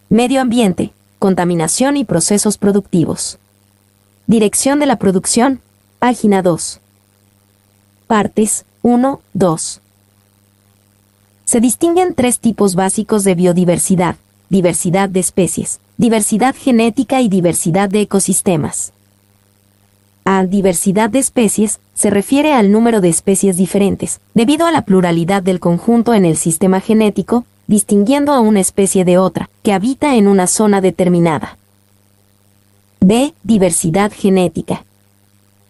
Medio ambiente, contaminación y procesos productivos. Dirección de la producción, página 2. Partes 1, 2. Se distinguen tres tipos básicos de biodiversidad: diversidad de especies, diversidad genética y diversidad de ecosistemas. A diversidad de especies se refiere al número de especies diferentes, debido a la pluralidad del conjunto en el sistema genético, distinguiendo a una especie de otra, que habita en una zona determinada. B. Diversidad genética.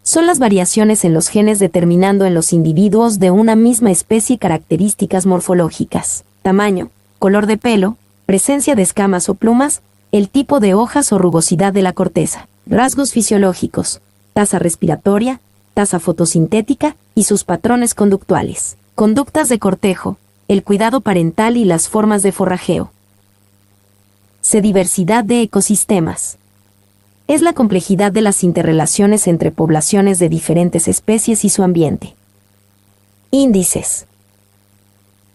Son las variaciones en los genes determinando en los individuos de una misma especie características morfológicas: tamaño, color de pelo, presencia de escamas o plumas, el tipo de hojas o rugosidad de la corteza, rasgos fisiológicos, tasa respiratoria, tasa fotosintética y sus patrones conductuales, conductas de cortejo, el cuidado parental y las formas de forrajeo. C. Diversidad de ecosistemas. Es la complejidad de las interrelaciones entre poblaciones de diferentes especies y su ambiente. Índices.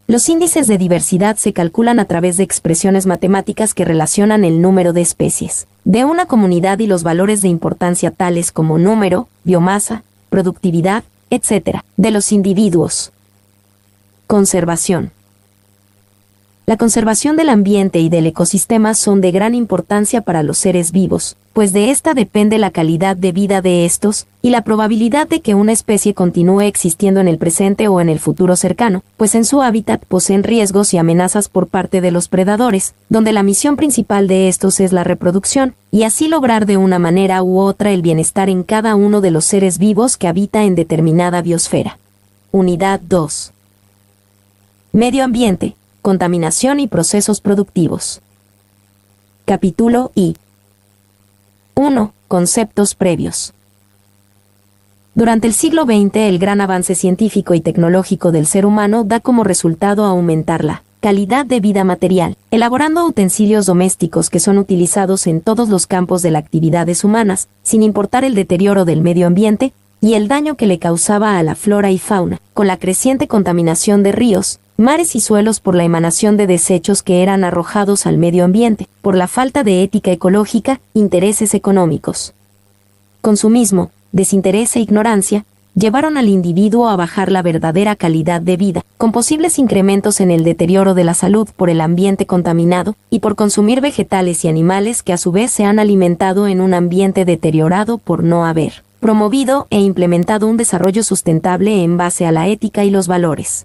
Los índices de diversidad se calculan a través de expresiones matemáticas que relacionan el número de especies de una comunidad y los valores de importancia tales como número, biomasa, productividad, etc., de los individuos. Conservación. La conservación del ambiente y del ecosistema son de gran importancia para los seres vivos, pues de esta depende la calidad de vida de estos, y la probabilidad de que una especie continúe existiendo en el presente o en el futuro cercano, pues en su hábitat poseen riesgos y amenazas por parte de los predadores, donde la misión principal de estos es la reproducción, y así lograr de una manera u otra el bienestar en cada uno de los seres vivos que habita en determinada biosfera. Unidad 2. Medio ambiente, contaminación y procesos productivos. Capítulo I. 1. Conceptos previos. Durante el siglo XX, el gran avance científico y tecnológico del ser humano da como resultado aumentar la calidad de vida material, elaborando utensilios domésticos que son utilizados en todos los campos de las actividades humanas, sin importar el deterioro del medio ambiente y el daño que le causaba a la flora y fauna, con la creciente contaminación de ríos, mares y suelos por la emanación de desechos que eran arrojados al medio ambiente, por la falta de ética ecológica, intereses económicos. Consumismo, desinterés e ignorancia, llevaron al individuo a bajar la verdadera calidad de vida, con posibles incrementos en el deterioro de la salud por el ambiente contaminado, y por consumir vegetales y animales que a su vez se han alimentado en un ambiente deteriorado por no haber promovido e implementado un desarrollo sustentable en base a la ética y los valores.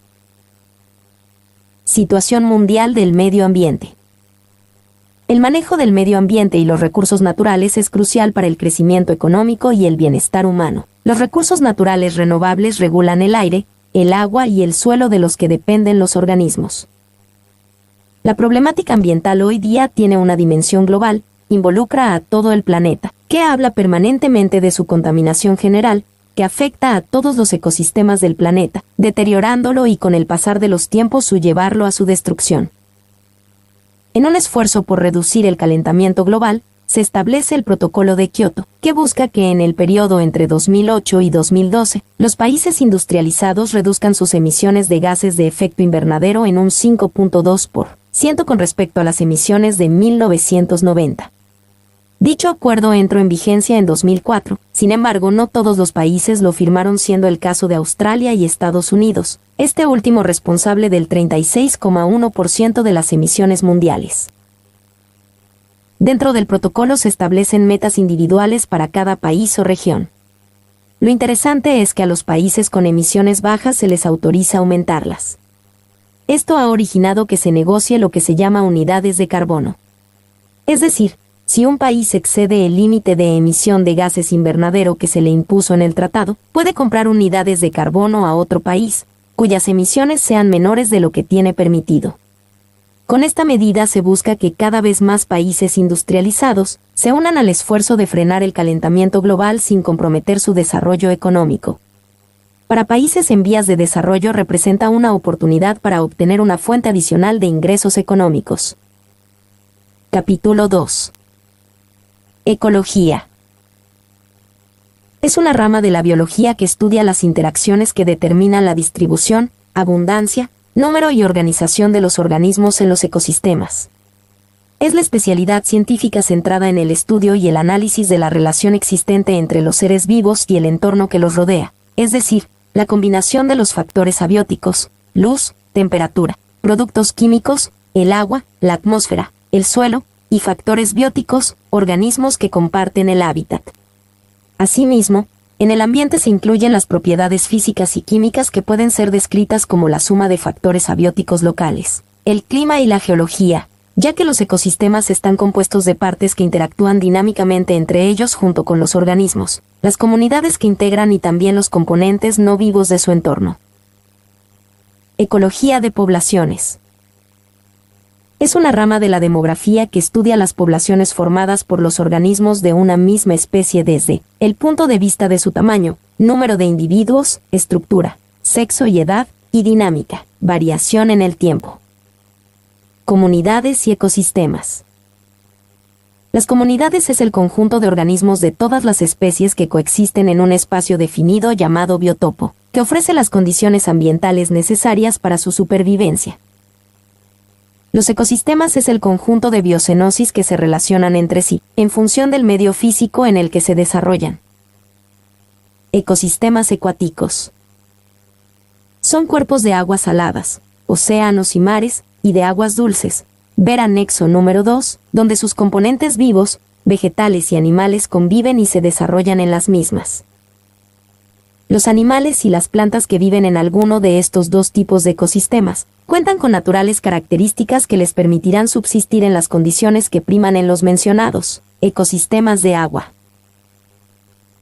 Situación mundial del medio ambiente. El manejo del medio ambiente y los recursos naturales es crucial para el crecimiento económico y el bienestar humano. Los recursos naturales renovables regulan el aire, el agua y el suelo de los que dependen los organismos. La problemática ambiental hoy día tiene una dimensión global, involucra a todo el planeta, que habla permanentemente de su contaminación general, que afecta a todos los ecosistemas del planeta, deteriorándolo y con el pasar de los tiempos llevarlo a su destrucción. En un esfuerzo por reducir el calentamiento global, se establece el Protocolo de Kioto, que busca que en el periodo entre 2008 y 2012, los países industrializados reduzcan sus emisiones de gases de efecto invernadero en un 5.2% con respecto a las emisiones de 1990. Dicho acuerdo entró en vigencia en 2004, sin embargo no todos los países lo firmaron, siendo el caso de Australia y Estados Unidos, este último responsable del 36,1% de las emisiones mundiales. Dentro del protocolo se establecen metas individuales para cada país o región. Lo interesante es que a los países con emisiones bajas se les autoriza aumentarlas. Esto ha originado que se negocie lo que se llama unidades de carbono. Es decir, si un país excede el límite de emisión de gases invernadero que se le impuso en el tratado, puede comprar unidades de carbono a otro país, cuyas emisiones sean menores de lo que tiene permitido. Con esta medida se busca que cada vez más países industrializados se unan al esfuerzo de frenar el calentamiento global sin comprometer su desarrollo económico. Para países en vías de desarrollo representa una oportunidad para obtener una fuente adicional de ingresos económicos. Capítulo 2. Ecología. Es una rama de la biología que estudia las interacciones que determinan la distribución, abundancia, número y organización de los organismos en los ecosistemas. Es la especialidad científica centrada en el estudio y el análisis de la relación existente entre los seres vivos y el entorno que los rodea, es decir, la combinación de los factores abióticos, luz, temperatura, productos químicos, el agua, la atmósfera, el suelo, y factores bióticos, organismos que comparten el hábitat. Asimismo, en el ambiente se incluyen las propiedades físicas y químicas que pueden ser descritas como la suma de factores abióticos locales, el clima y la geología, ya que los ecosistemas están compuestos de partes que interactúan dinámicamente entre ellos junto con los organismos, las comunidades que integran y también los componentes no vivos de su entorno. Ecología de poblaciones. Es una rama de la demografía que estudia las poblaciones formadas por los organismos de una misma especie desde el punto de vista de su tamaño, número de individuos, estructura, sexo y edad, y dinámica, variación en el tiempo. Comunidades y ecosistemas. Las comunidades es el conjunto de organismos de todas las especies que coexisten en un espacio definido llamado biotopo, que ofrece las condiciones ambientales necesarias para su supervivencia. Los ecosistemas es el conjunto de biocenosis que se relacionan entre sí, en función del medio físico en el que se desarrollan. Ecosistemas acuáticos. Son cuerpos de aguas saladas, océanos y mares, y de aguas dulces, ver anexo número 2, donde sus componentes vivos, vegetales y animales conviven y se desarrollan en las mismas. Los animales y las plantas que viven en alguno de estos dos tipos de ecosistemas cuentan con naturales características que les permitirán subsistir en las condiciones que priman en los mencionados ecosistemas de agua.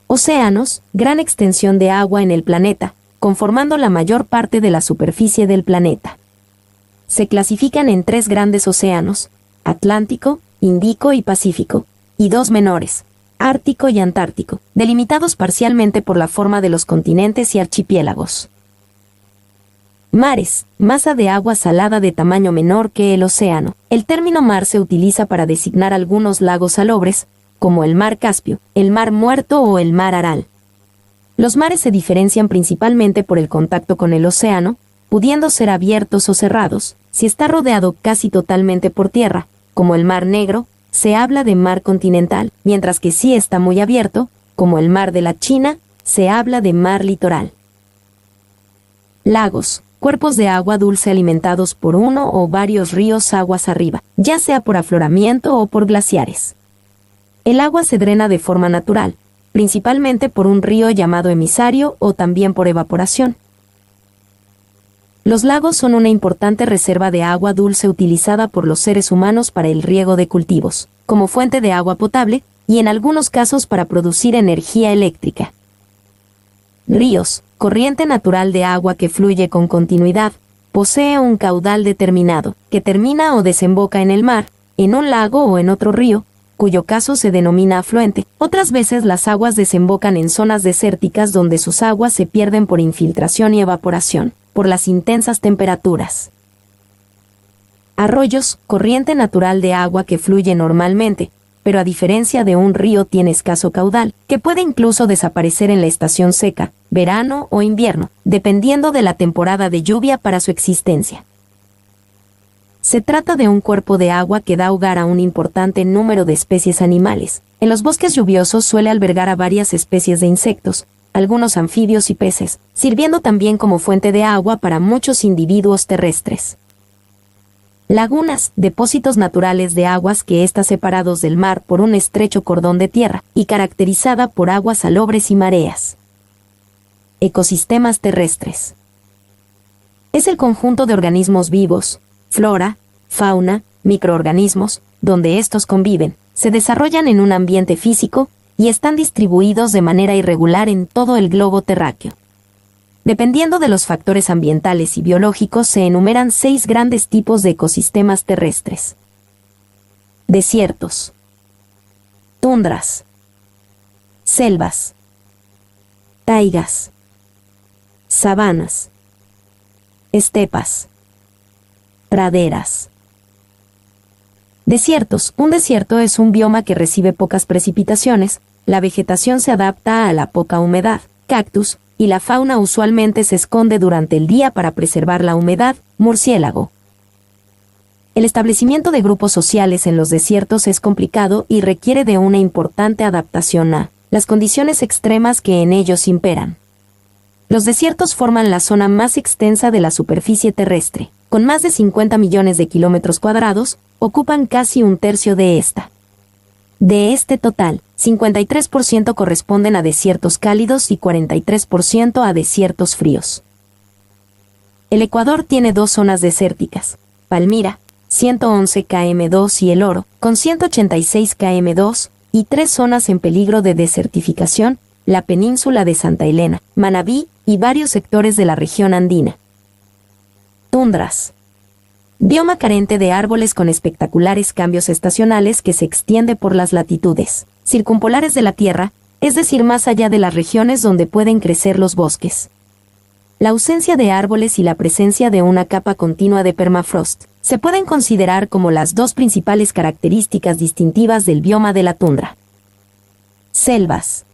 Océanos, gran extensión de agua en el planeta, conformando la mayor parte de la superficie del planeta. Se clasifican en 3 grandes océanos, Atlántico, Índico y Pacífico, y 2 menores, Ártico y Antártico, delimitados parcialmente por la forma de los continentes y archipiélagos. Mares, masa de agua salada de tamaño menor que el océano. El término mar se utiliza para designar algunos lagos salobres, como el mar Caspio, el mar Muerto o el mar Aral. Los mares se diferencian principalmente por el contacto con el océano, pudiendo ser abiertos o cerrados. Si está rodeado casi totalmente por tierra, como el Mar Negro, se habla de mar continental, mientras que si está muy abierto, como el Mar de la China, se habla de mar litoral. Lagos, cuerpos de agua dulce alimentados por uno o varios ríos aguas arriba, ya sea por afloramiento o por glaciares. El agua se drena de forma natural, principalmente por un río llamado emisario o también por evaporación. Los lagos son una importante reserva de agua dulce utilizada por los seres humanos para el riego de cultivos, como fuente de agua potable, y en algunos casos para producir energía eléctrica. Ríos, corriente natural de agua que fluye con continuidad, posee un caudal determinado, que termina o desemboca en el mar, en un lago o en otro río, cuyo caso se denomina afluente. Otras veces las aguas desembocan en zonas desérticas donde sus aguas se pierden por infiltración y evaporación, por las intensas temperaturas. Arroyos, corriente natural de agua que fluye normalmente, pero a diferencia de un río tiene escaso caudal, que puede incluso desaparecer en la estación seca, verano o invierno, dependiendo de la temporada de lluvia para su existencia. Se trata de un cuerpo de agua que da hogar a un importante número de especies animales. En los bosques lluviosos suele albergar a varias especies de insectos, algunos anfibios y peces, sirviendo también como fuente de agua para muchos individuos terrestres. Lagunas, depósitos naturales de aguas que están separados del mar por un estrecho cordón de tierra y caracterizada por aguas salobres y mareas. Ecosistemas terrestres. Es el conjunto de organismos vivos, flora, fauna, microorganismos, donde estos conviven, se desarrollan en un ambiente físico y están distribuidos de manera irregular en todo el globo terráqueo. Dependiendo de los factores ambientales y biológicos, se enumeran 6 grandes tipos de ecosistemas terrestres. Desiertos, tundras, selvas, taigas, sabanas, estepas, praderas. Desiertos. Un desierto es un bioma que recibe pocas precipitaciones, la vegetación se adapta a la poca humedad, cactus, y la fauna usualmente se esconde durante el día para preservar la humedad, murciélago. El establecimiento de grupos sociales en los desiertos es complicado y requiere de una importante adaptación a las condiciones extremas que en ellos imperan. Los desiertos forman la zona más extensa de la superficie terrestre. Con más de 50 millones de kilómetros cuadrados, ocupan casi un tercio de esta. De este total, 53% corresponden a desiertos cálidos y 43% a desiertos fríos. El Ecuador tiene dos zonas desérticas, Palmira, 111 km2 y El Oro, con 186 km2, y tres zonas en peligro de desertificación, la península de Santa Elena, Manabí y varios sectores de la región andina. Tundras. Bioma carente de árboles con espectaculares cambios estacionales que se extiende por las latitudes circumpolares de la Tierra, es decir, más allá de las regiones donde pueden crecer los bosques. La ausencia de árboles y la presencia de una capa continua de permafrost se pueden considerar como las dos principales características distintivas del bioma de la tundra. Selvas.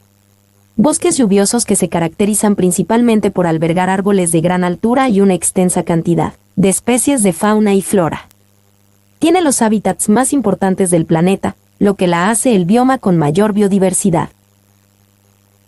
Bosques lluviosos que se caracterizan principalmente por albergar árboles de gran altura y una extensa cantidad de especies de fauna y flora. Tiene los hábitats más importantes del planeta, lo que la hace el bioma con mayor biodiversidad.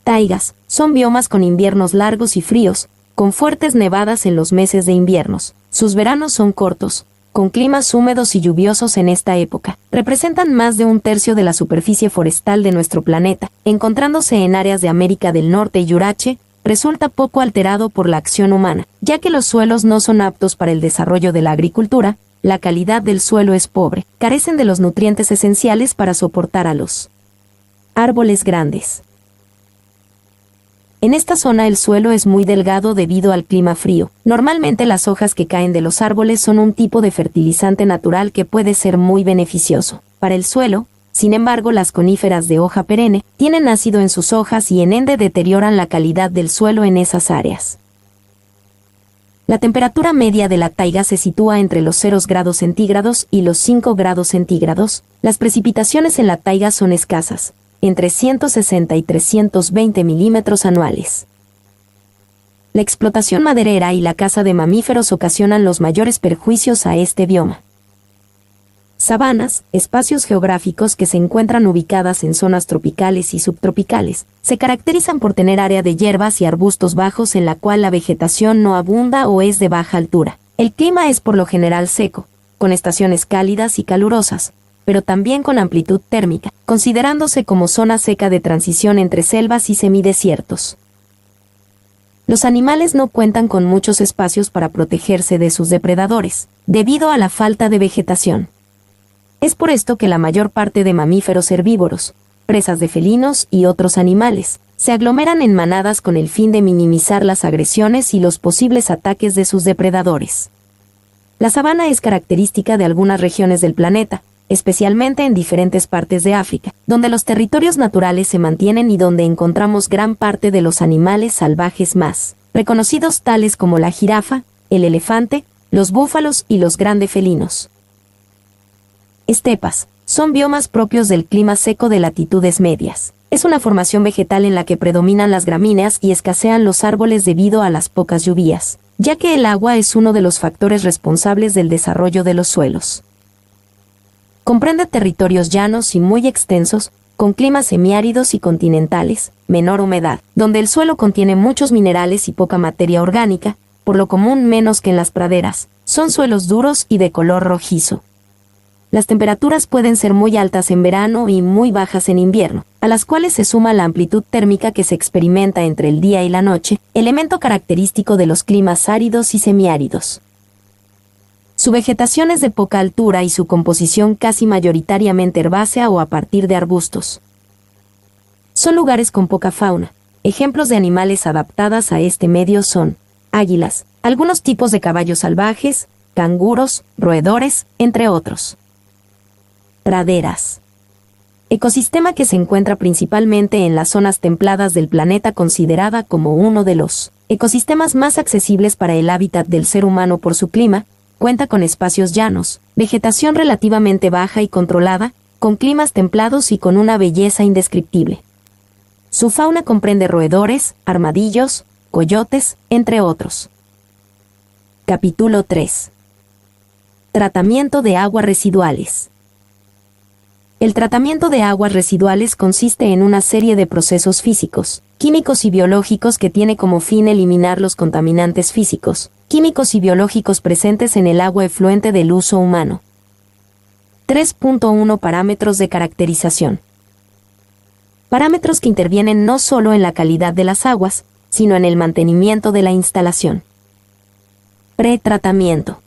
Taigas son biomas con inviernos largos y fríos, con fuertes nevadas en los meses de inviernos. Sus veranos son cortos, con climas húmedos y lluviosos en esta época. Representan más de un tercio de la superficie forestal de nuestro planeta, encontrándose en áreas de América del Norte y Eurasia. Resulta poco alterado por la acción humana, ya que los suelos no son aptos para el desarrollo de la agricultura, la calidad del suelo es pobre, carecen de los nutrientes esenciales para soportar a los árboles grandes. En esta zona el suelo es muy delgado debido al clima frío. Normalmente las hojas que caen de los árboles son un tipo de fertilizante natural que puede ser muy beneficioso para el suelo. Sin embargo, las coníferas de hoja perenne tienen ácido en sus hojas y en ende deterioran la calidad del suelo en esas áreas. La temperatura media de la taiga se sitúa entre los 0 grados centígrados y los 5 grados centígrados. Las precipitaciones en la taiga son escasas, entre 160 y 320 milímetros anuales. La explotación maderera y la caza de mamíferos ocasionan los mayores perjuicios a este bioma. Sabanas, espacios geográficos que se encuentran ubicadas en zonas tropicales y subtropicales, se caracterizan por tener área de hierbas y arbustos bajos en la cual la vegetación no abunda o es de baja altura. El clima es por lo general seco, con estaciones cálidas y calurosas, pero también con amplitud térmica, considerándose como zona seca de transición entre selvas y semidesiertos. Los animales no cuentan con muchos espacios para protegerse de sus depredadores, debido a la falta de vegetación. Es por esto que la mayor parte de mamíferos herbívoros, presas de felinos y otros animales, se aglomeran en manadas con el fin de minimizar las agresiones y los posibles ataques de sus depredadores. La sabana es característica de algunas regiones del planeta, especialmente en diferentes partes de África, donde los territorios naturales se mantienen y donde encontramos gran parte de los animales salvajes más reconocidos, tales como la jirafa, el elefante, los búfalos y los grandes felinos. Estepas son biomas propios del clima seco de latitudes medias. Es una formación vegetal en la que predominan las gramíneas y escasean los árboles debido a las pocas lluvias, ya que el agua es uno de los factores responsables del desarrollo de los suelos. Comprende territorios llanos y muy extensos, con climas semiáridos y continentales, menor humedad, donde el suelo contiene muchos minerales y poca materia orgánica, por lo común menos que en las praderas. Son suelos duros y de color rojizo. Las temperaturas pueden ser muy altas en verano y muy bajas en invierno, a las cuales se suma la amplitud térmica que se experimenta entre el día y la noche, elemento característico de los climas áridos y semiáridos. Su vegetación es de poca altura y su composición casi mayoritariamente herbácea o a partir de arbustos. Son lugares con poca fauna. Ejemplos de animales adaptadas a este medio son águilas, algunos tipos de caballos salvajes, canguros, roedores, entre otros. Praderas. Ecosistema que se encuentra principalmente en las zonas templadas del planeta, considerada como uno de los ecosistemas más accesibles para el hábitat del ser humano por su clima. Cuenta con espacios llanos, vegetación relativamente baja y controlada, con climas templados y con una belleza indescriptible. Su fauna comprende roedores, armadillos, coyotes, entre otros. Capítulo 3. Tratamiento de aguas residuales. El tratamiento de aguas residuales consiste en una serie de procesos físicos, químicos y biológicos que tiene como fin eliminar los contaminantes físicos, químicos y biológicos presentes en el agua efluente del uso humano. 3.1 Parámetros de caracterización. Parámetros que intervienen no solo en la calidad de las aguas, sino en el mantenimiento de la instalación. Pretratamiento.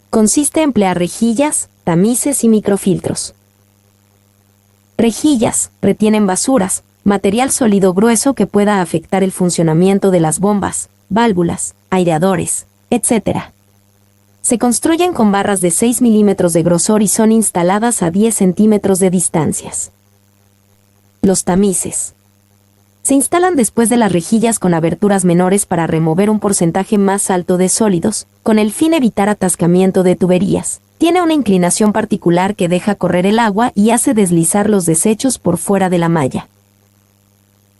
Consiste en emplear rejillas, tamices y microfiltros. Rejillas retienen basuras, material sólido grueso que pueda afectar el funcionamiento de las bombas, válvulas, aireadores, etc. Se construyen con barras de 6 milímetros de grosor y son instaladas a 10 centímetros de distancias. Los tamices. Se instalan después de las rejillas con aberturas menores para remover un porcentaje más alto de sólidos, con el fin de evitar atascamiento de tuberías. Tiene una inclinación particular que deja correr el agua y hace deslizar los desechos por fuera de la malla.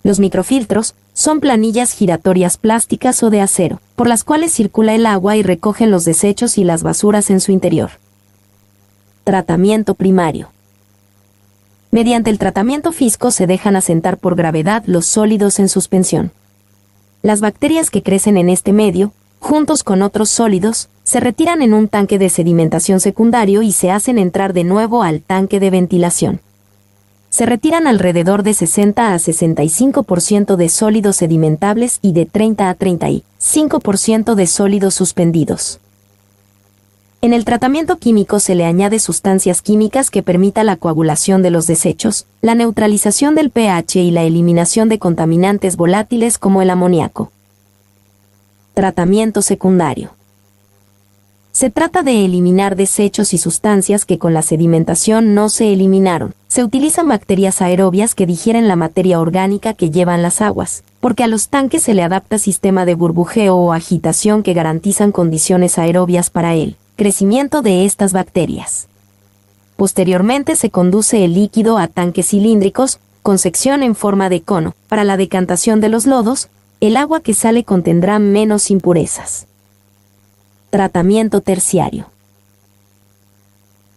Los microfiltros son planillas giratorias plásticas o de acero, por las cuales circula el agua y recogen los desechos y las basuras en su interior. Tratamiento primario. Mediante el tratamiento físico se dejan asentar por gravedad los sólidos en suspensión. Las bacterias que crecen en este medio, juntos con otros sólidos, se retiran en un tanque de sedimentación secundario y se hacen entrar de nuevo al tanque de ventilación. Se retiran alrededor de 60 a 65% de sólidos sedimentables y de 30 a 35% de sólidos suspendidos. En el tratamiento químico se le añade sustancias químicas que permita la coagulación de los desechos, la neutralización del pH y la eliminación de contaminantes volátiles como el amoníaco. Tratamiento secundario. Se trata de eliminar desechos y sustancias que con la sedimentación no se eliminaron. Se utilizan bacterias aerobias que digieren la materia orgánica que llevan las aguas, porque a los tanques se le adapta sistema de burbujeo o agitación que garantizan condiciones aerobias para el crecimiento de estas bacterias. Posteriormente se conduce el líquido a tanques cilíndricos, con sección en forma de cono. Para la decantación de los lodos, el agua que sale contendrá menos impurezas. Tratamiento terciario.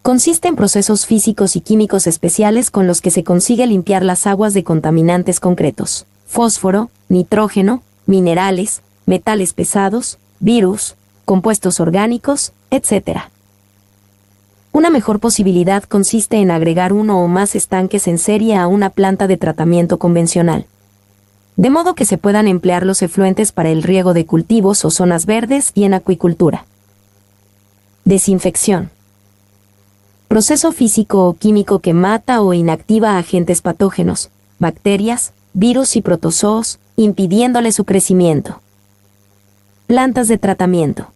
Consiste en procesos físicos y químicos especiales con los que se consigue limpiar las aguas de contaminantes concretos: fósforo, nitrógeno, minerales, metales pesados, virus, compuestos orgánicos, etc. Una mejor posibilidad consiste en agregar uno o más estanques en serie a una planta de tratamiento convencional, de modo que se puedan emplear los efluentes para el riego de cultivos o zonas verdes y en acuicultura. Desinfección. Proceso físico o químico que mata o inactiva agentes patógenos, bacterias, virus y protozoos, impidiéndole su crecimiento. Plantas de tratamiento.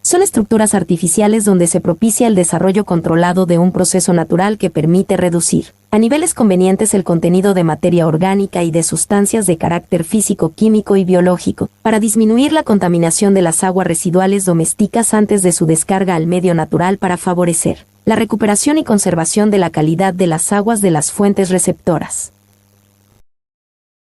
Son estructuras artificiales donde se propicia el desarrollo controlado de un proceso natural que permite reducir a niveles convenientes el contenido de materia orgánica y de sustancias de carácter físico, químico y biológico, para disminuir la contaminación de las aguas residuales domésticas antes de su descarga al medio natural para favorecer la recuperación y conservación de la calidad de las aguas de las fuentes receptoras.